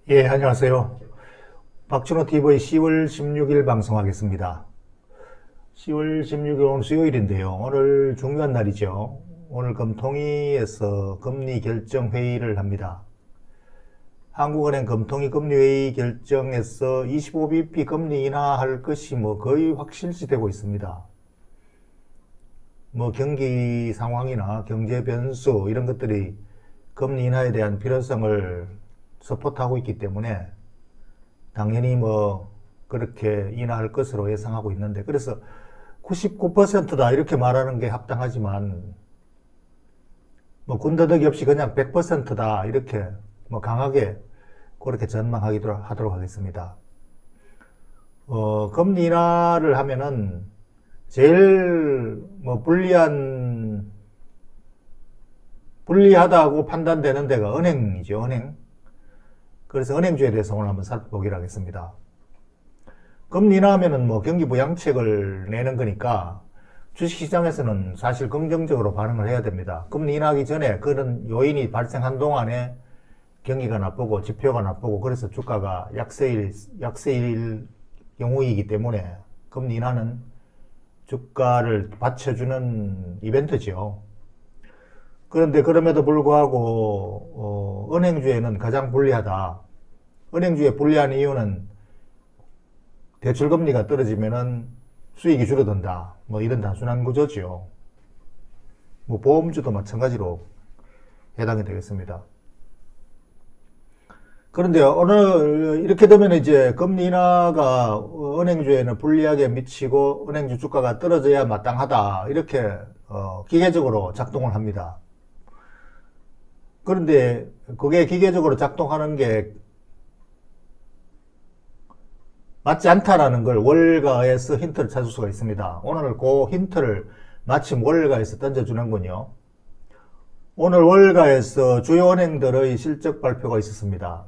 예, 안녕하세요. 박준호 TV 10월 16일 방송하겠습니다. 10월 16일 오늘 수요일인데요. 오늘 중요한 날이죠. 오늘 금통위에서 금리 결정 회의를 합니다. 한국은행 금통위 금리회의 결정에서 25bp 금리 인하할 것이 거의 확실시되고 있습니다. 경기 상황이나 경제 변수 이런 것들이 금리 인하에 대한 필요성을 서포트하고 있기 때문에 당연히 그렇게 인하할 것으로 예상하고 있는데, 그래서 99%다 이렇게 말하는 게 합당하지만 군더더기 없이 그냥 100%다 이렇게 강하게 그렇게 전망하도록 하겠습니다. 금리 인하를 하면은 제일 불리하다고 판단되는 데가 은행이죠, 은행. 그래서 은행주에 대해서 오늘 한번 살펴보기로 하겠습니다. 금리 인하하면은 경기 부양책을 내는 거니까 주식시장에서는 사실 긍정적으로 반응을 해야 됩니다. 금리 인하하기 전에 그런 요인이 발생한 동안에 경기가 나쁘고 지표가 나쁘고 그래서 주가가 약세일 경우이기 때문에 금리 인하는 주가를 받쳐주는 이벤트죠. 그런데 그럼에도 불구하고 은행주에는 가장 불리하다. 은행주에 불리한 이유는 대출금리가 떨어지면은 수익이 줄어든다. 이런 단순한 구조죠. 보험주도 마찬가지로 해당이 되겠습니다. 그런데 오늘 이렇게 되면 이제 금리 인하가 은행주에는 불리하게 미치고 은행주 주가가 떨어져야 마땅하다. 이렇게 기계적으로 작동을 합니다. 그런데 그게 기계적으로 작동하는 게 맞지 않다라는 걸 월가에서 힌트를 찾을 수가 있습니다. 오늘 그 힌트를 마침 월가에서 던져주는군요. 오늘 월가에서 주요 은행들의 실적 발표가 있었습니다.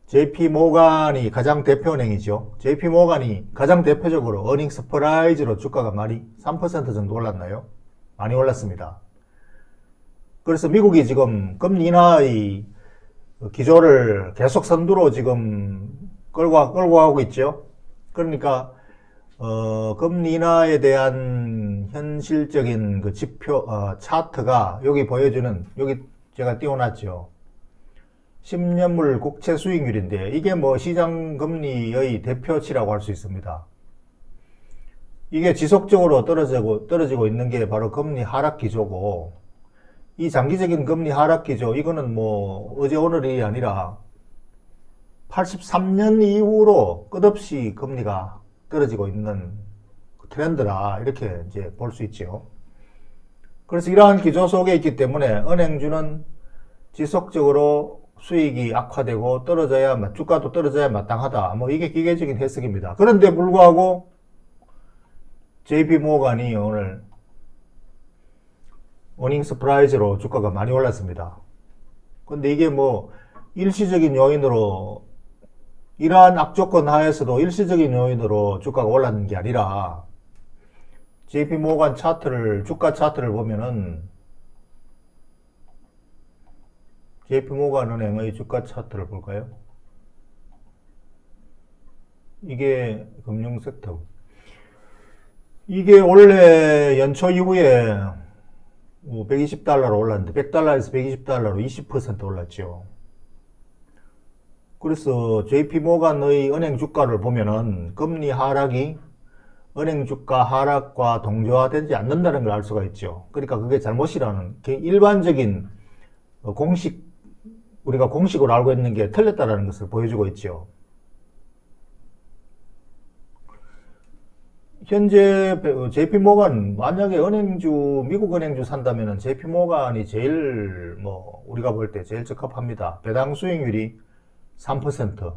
JP모간이 가장 대표은행이죠. JP모간이 가장 대표적으로 어닝 서프라이즈로 주가가 많이 3% 정도 올랐나요? 많이 올랐습니다. 그래서 미국이 지금 금리 인하의 기조를 계속 선두로 지금 끌고 가고 있죠. 그러니까 금리 인하에 대한 현실적인 그 지표 차트가 여기 보여주는, 여기 제가 띄워놨죠. 10년물 국채 수익률인데 이게 시장 금리의 대표치라고 할 수 있습니다. 이게 지속적으로 떨어지고 있는 게 바로 금리 하락 기조고, 이 장기적인 금리 하락 기조, 이거는 어제 오늘이 아니라 83년 이후로 끝없이 금리가 떨어지고 있는 트렌드라 이렇게 이제 볼 수 있죠. 그래서 이러한 기조 속에 있기 때문에 은행주는 지속적으로 수익이 악화되고 주가도 떨어져야 마땅하다. 이게 기계적인 해석입니다. 그런데 불구하고 JP모간이 오늘 어닝 서프라이즈로 주가가 많이 올랐습니다. 근데 이게 일시적인 요인으로, 이러한 악조건 하에서도 일시적인 요인으로 주가가 올랐는 게 아니라 JP모간 주가 차트를 보면은 JP모간 은행의 주가 차트를 볼까요? 이게 금융섹터. 이게 원래 연초 이후에 120달러로 올랐는데 100달러에서 120달러로 20% 올랐죠. 그래서 JP모간의 은행 주가를 보면은 금리 하락이 은행 주가 하락과 동조화되지 않는다는 걸 알 수가 있죠. 그러니까 그게 잘못이라는 일반적인 우리가 공식으로 알고 있는 게 틀렸다는 것을 보여주고 있죠. 현재 JP모간, 만약에 미국 은행주 산다면은 JP모간이 제일 우리가 볼 때 제일 적합합니다. 배당 수익률이 3%,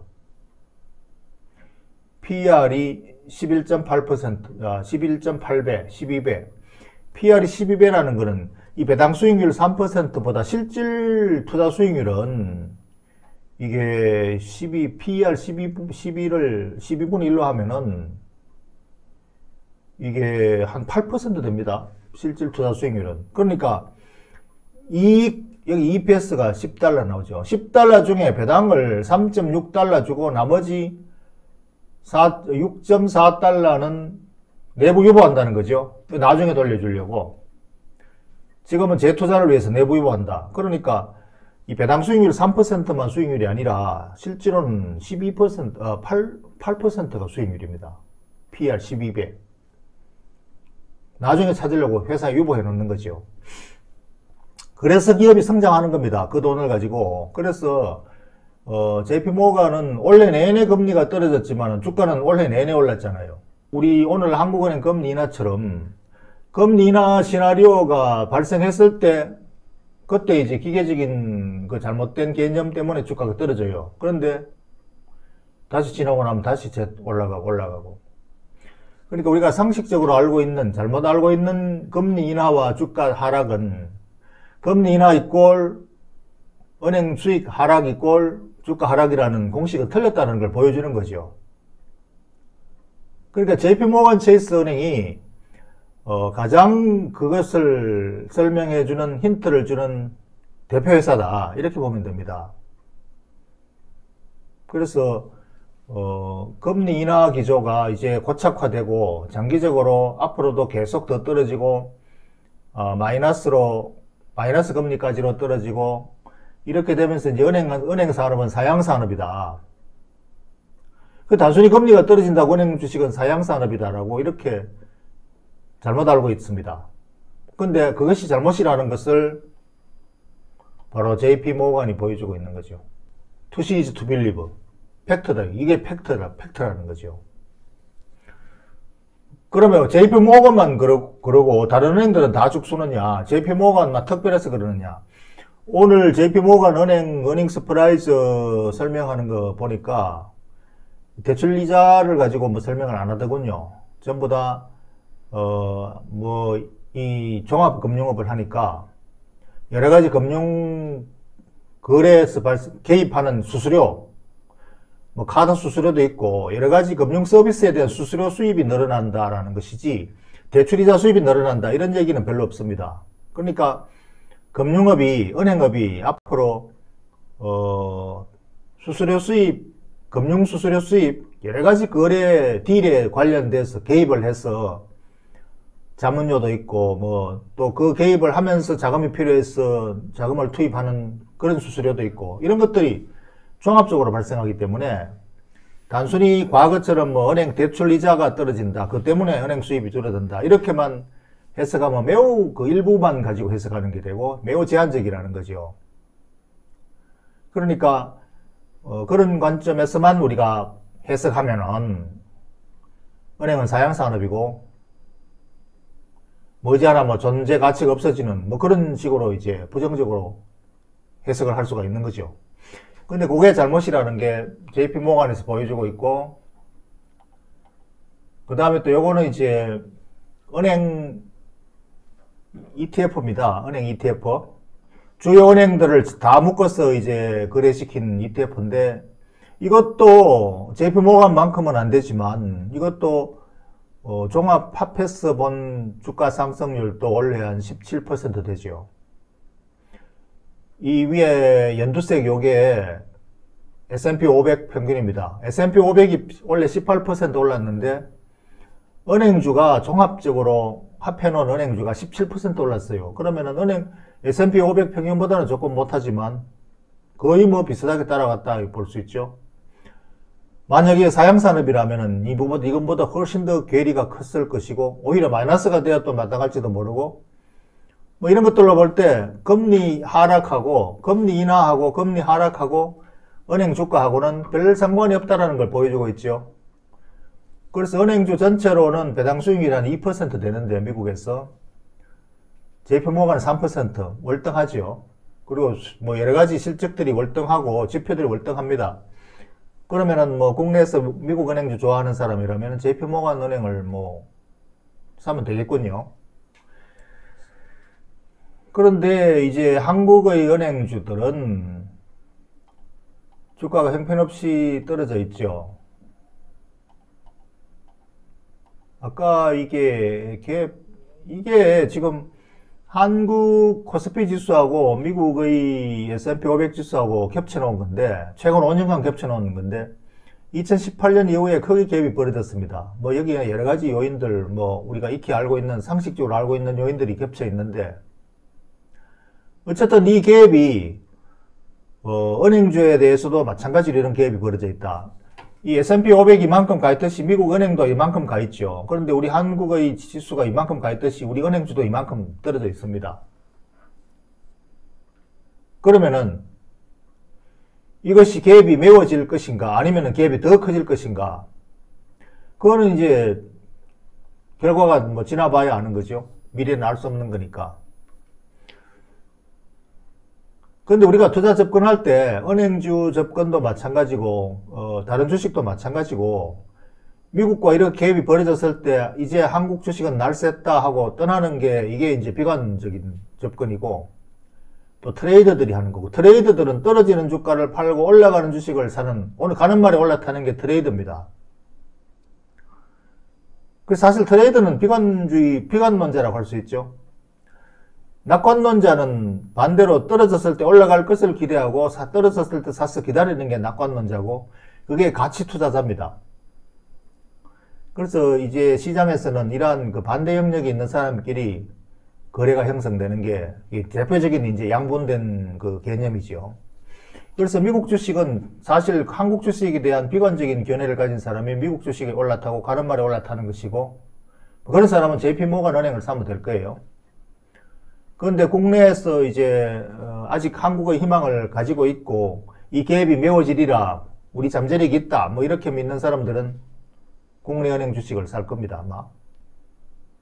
PR이 11.8%, 11.8배, 12배. PR이 12배라는 거는 이 배당 수익률 3%보다 실질 투자 수익률은 이게 PR 12를 12분의 1로 하면은 이게 한 8% 됩니다. 실질 투자 수익률은. 그러니까 이익 여기 EPS가 10달러 나오죠. 10달러 중에 배당을 3.6달러 주고 나머지 6.4달러는 내부 유보한다는 거죠. 나중에 돌려주려고. 지금은 재투자를 위해서 내부 유보한다. 그러니까 이 배당 수익률 3%만 수익률이 아니라 실제로는 12%, 8%가 수익률입니다. PR 12배. 나중에 찾으려고 회사에 유보해 놓는 거죠. 그래서 기업이 성장하는 겁니다. 그 돈을 가지고. 그래서 JP모건은 올해 내내 금리가 떨어졌지만 주가는 올해 내내 올랐잖아요. 우리 오늘 한국은행 금리 인하처럼 금리 인하 시나리오가 발생했을 때 그때 이제 기계적인 그 잘못된 개념 때문에 주가가 떨어져요. 그런데 다시 지나고 나면 다시 올라가고. 그러니까 우리가 상식적으로 알고 있는, 잘못 알고 있는 금리 인하와 주가 하락은 금리 인하 이꼴 은행 수익 하락 이꼴 주가 하락이라는 공식은 틀렸다는 걸 보여주는 거죠. 그러니까 JP모건 체이스 은행이 가장 그것을 설명해주는 힌트를 주는 대표회사다. 이렇게 보면 됩니다. 그래서 금리 인하 기조가 이제 고착화되고 장기적으로 앞으로도 계속 더 떨어지고 마이너스 금리까지로 떨어지고 이렇게 되면서 이제 은행 산업은 사양 산업이다. 그 단순히 금리가 떨어진다고 은행 주식은 사양 산업이다라고 이렇게 잘못 알고 있습니다. 근데 그것이 잘못이라는 것을 바로 JP모건이 보여주고 있는 거죠. To see is to believe. 팩트다. 이게 팩트라는 거죠. 그러면 JP모건만 그러고 다른 은행들은 다 죽수느냐? JP모건만 특별해서 그러느냐? 오늘 JP모건 은행 어닝스 프라이즈 설명하는 거 보니까 대출 이자를 가지고 뭐 설명을 안 하더군요. 전부 다 이 종합금융업을 하니까 여러 가지 금융 거래에서 개입하는 수수료, 뭐 카드 수수료도 있고 여러 가지 금융 서비스에 대한 수수료 수입이 늘어난다라는 것이지 대출이자 수입이 늘어난다 이런 얘기는 별로 없습니다. 그러니까 은행업이 앞으로 수수료 수입, 금융 수수료 수입 여러 가지 거래 딜에 관련돼서 개입을 해서 자문료도 있고 뭐 또 그 개입을 하면서 자금이 필요해서 자금을 투입하는 그런 수수료도 있고 이런 것들이 종합적으로 발생하기 때문에 단순히 과거처럼 뭐 은행 대출 이자가 떨어진다, 그 때문에 은행 수입이 줄어든다 이렇게만 해석하면 매우 그 일부만 가지고 해석하는 게 되고 매우 제한적이라는 거죠. 그러니까 그런 관점에서만 우리가 해석하면은 은행은 사양산업이고 머지않아 뭐 존재 가치가 없어지는 뭐 그런 식으로 이제 부정적으로 해석을 할 수가 있는 거죠. 근데 그게 잘못이라는 게 JP모건에서 보여주고 있고, 그 다음에 또 요거는 이제 은행 ETF입니다. 은행 ETF. 주요 은행들을 다 묶어서 이제 거래시킨 ETF인데, 이것도 JP모건만큼은 안 되지만, 이것도 종합 팝패스 본 주가 상승률도 원래 한 17% 되죠. 이 위에 연두색 요게 S&P 500 평균입니다. S&P 500이 원래 18% 올랐는데 은행주가 종합적으로 합해놓은 은행주가 17% 올랐어요. 그러면은 S&P 500 평균보다는 조금 못하지만 거의 뭐 비슷하게 따라갔다 볼 수 있죠. 만약에 사양산업이라면은 이것보다 훨씬 더 괴리가 컸을 것이고 오히려 마이너스가 되어 또 마땅할지도 모르고 뭐 이런 것들로 볼 때 금리 하락하고 금리 인하하고 금리 하락하고 은행 주가하고는 별 상관이 없다라는 걸 보여주고 있죠. 그래서 은행주 전체로는 배당 수익률이 한 2% 되는데 미국에서 JP모건은 3% 월등하죠. 그리고 뭐 여러 가지 실적들이 월등하고 지표들이 월등합니다. 그러면은 뭐 국내에서 미국 은행주 좋아하는 사람이라면 JP모건 은행을 뭐 사면 되겠군요. 그런데 이제 한국의 은행주들은 주가가 형편없이 떨어져 있죠. 아까 이게 지금 한국 코스피 지수하고 미국의 S&P 500 지수하고 겹쳐놓은 건데, 최근 5년간 겹쳐놓은 건데, 2018년 이후에 크게 갭이 벌어졌습니다. 뭐 여기에 여러 가지 요인들, 뭐 우리가 익히 알고 있는, 상식적으로 알고 있는 요인들이 겹쳐 있는데, 어쨌든 이 갭이 은행주에 대해서도 마찬가지로 이런 갭이 벌어져 있다. 이 S&P 500이 이만큼 가 있듯이 미국 은행도 이만큼 가 있죠. 그런데 우리 한국의 지수가 이만큼 가 있듯이 우리 은행주도 이만큼 떨어져 있습니다. 그러면은 이것이 갭이 메워질 것인가 아니면은 갭이 더 커질 것인가, 그거는 이제 결과가 뭐 지나봐야 아는 거죠. 미래는 알 수 없는 거니까. 근데 우리가 투자 접근할 때 은행주 접근도 마찬가지고 다른 주식도 마찬가지고, 미국과 이렇게 갭이 벌어졌을 때 이제 한국 주식은 날쌔다 하고 떠나는 게 이게 이제 비관적인 접근이고, 또 트레이더들이 하는 거고, 트레이더들은 떨어지는 주가를 팔고 올라가는 주식을 사는, 오늘 가는 말에 올라타는 게 트레이더입니다. 그래서 사실 트레이더는 비관론자라고 할 수 있죠. 낙관론자는 반대로 떨어졌을 때 올라갈 것을 기대하고 떨어졌을 때 사서 기다리는 게 낙관론자고, 그게 가치 투자자입니다. 그래서 이제 시장에서는 이러한 그 반대 영역이 있는 사람끼리 거래가 형성되는 게 대표적인 이제 양분된 그 개념이죠. 그래서 미국 주식은 사실 한국 주식에 대한 비관적인 견해를 가진 사람이 미국 주식에 올라타고 가는 말에 올라타는 것이고, 그런 사람은 JP 모건 은행을 사면 될 거예요. 그런데 국내에서 이제 아직 한국의 희망을 가지고 있고 이 갭이 메워지리라, 우리 잠재력이 있다, 뭐 이렇게 믿는 사람들은 국내 은행 주식을 살 겁니다, 아마.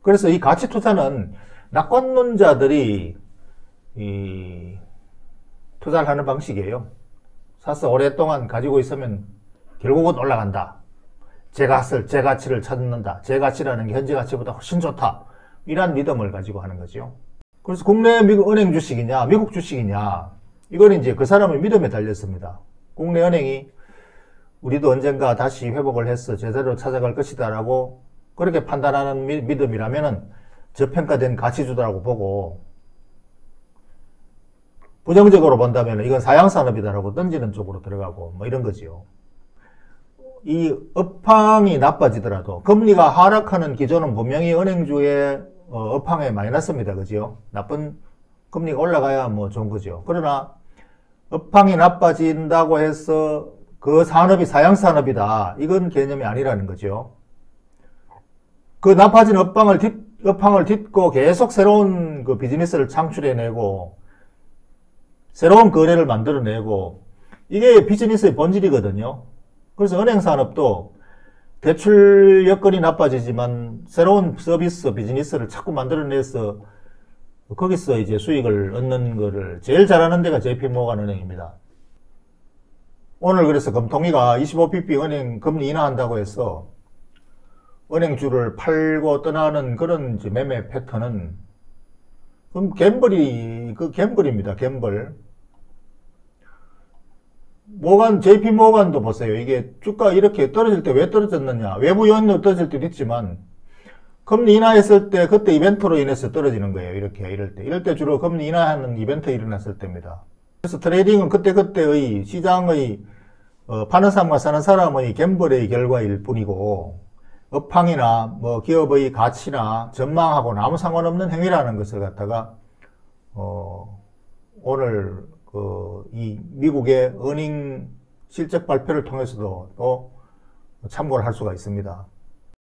그래서 이 가치 투자는 낙관론자들이 투자를 하는 방식이에요. 사서 오랫동안 가지고 있으면 결국은 올라간다. 제 가치를 찾는다. 제 가치라는 게 현재 가치보다 훨씬 좋다. 이런 믿음을 가지고 하는 거죠. 그래서 국내 미국 은행 주식이냐, 미국 주식이냐, 이건 이제 그 사람의 믿음에 달렸습니다. 국내 은행이 우리도 언젠가 다시 회복을 해서 제대로 찾아갈 것이다 라고 그렇게 판단하는 믿음이라면은 저평가된 가치주다라고 보고, 부정적으로 본다면 이건 사양산업이다라고 던지는 쪽으로 들어가고 뭐 이런 거지요. 이 업황이 나빠지더라도 금리가 하락하는 기조는 분명히 은행주의 업황에 마이너스입니다. 그죠? 나쁜 금리가 올라가야 뭐 좋은 거죠. 그러나 업황이 나빠진다고 해서 그 산업이 사양산업이다, 이건 개념이 아니라는 거죠. 그 나빠진 업황을 딛고 계속 새로운 그 비즈니스를 창출해내고 새로운 거래를 만들어내고, 이게 비즈니스의 본질이거든요. 그래서 은행산업도 대출 여건이 나빠지지만 새로운 서비스, 비즈니스를 자꾸 만들어내서 거기서 이제 수익을 얻는 거를 제일 잘하는 데가 JP모건 은행입니다. 오늘 그래서 금통위가 25bp 은행 금리 인하한다고 해서 은행주를 팔고 떠나는 그런 이제 매매 패턴은 그럼 갬블입니다. 갬블. JP 모건도 보세요. 이게 주가 이렇게 떨어질 때 왜 떨어졌느냐. 외부 요인으로 떨어질 때도 있지만, 금리 인하했을 때 그때 이벤트로 인해서 떨어지는 거예요. 이럴 때 주로 금리 인하하는 이벤트 일어났을 때입니다. 그래서 트레이딩은 그때의 시장의 파는 사람과 사는 사람의 갬블의 결과일 뿐이고, 업황이나 뭐 기업의 가치나 전망하고는 아무 상관없는 행위라는 것을 갖다가 오늘 이 미국의 어닝 실적 발표를 통해서도 또 참고를 할 수가 있습니다.